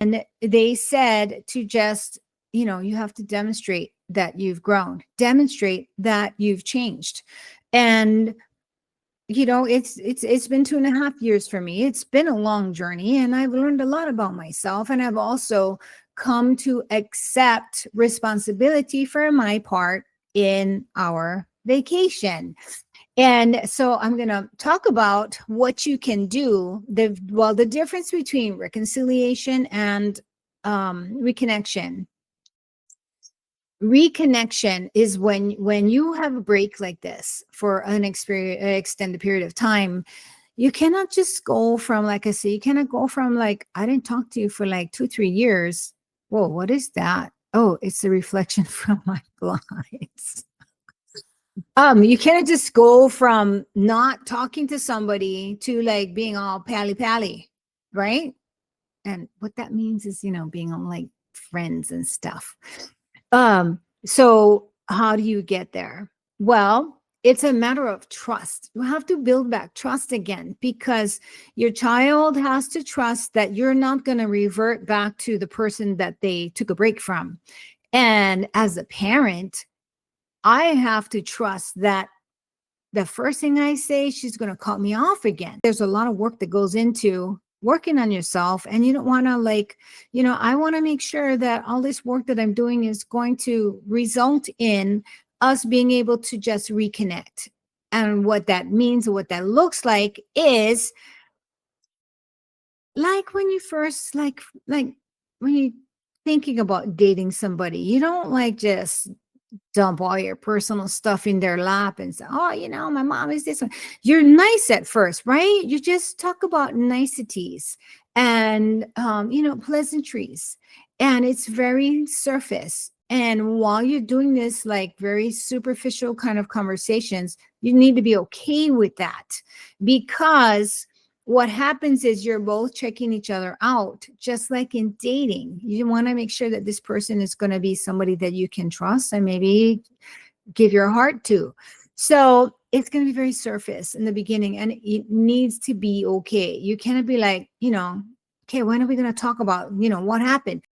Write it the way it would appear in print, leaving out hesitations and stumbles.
And they said to just, you have to demonstrate that you've grown, demonstrate that you've changed. And it's been 2.5 years for me. It's been a long journey, and I've learned a lot about myself, and I've also come to accept responsibility for my part in our vacation. And so I'm going to talk about what you can do. The difference between reconciliation and reconnection. Reconnection is when you have a break like this for an extended period of time. You cannot just go from, like I say, you cannot go from like, I didn't talk to you for like 2-3 years. Whoa, what is that? Oh, it's a reflection from my blinds. You cannot just go from not talking to somebody to like being all pally, right? And what that means is, being on like friends and stuff. So how do you get there? Well, it's a matter of trust. You have to build back trust again, because your child has to trust that you're not going to revert back to the person that they took a break from. And as a parent, I have to trust that the first thing I say, she's going to cut me off again. There's a lot of work that goes into working on yourself, and you don't want to I want to make sure that all this work that I'm doing is going to result in us being able to just reconnect. And what that means, what that looks like, is like when you first like when you're thinking about dating somebody, you don't like just dump all your personal stuff in their lap and say, oh, my mom is this one. You're nice at first, right? You just talk about niceties and, pleasantries. And it's very surface. And while you're doing this, like very superficial kind of conversations, you need to be okay with that, because what happens is you're both checking each other out, just like in dating. You want to make sure that this person is going to be somebody that you can trust and maybe give your heart to. So it's going to be very surface in the beginning, and it needs to be okay. You cannot be like, okay, when are we going to talk about, what happened?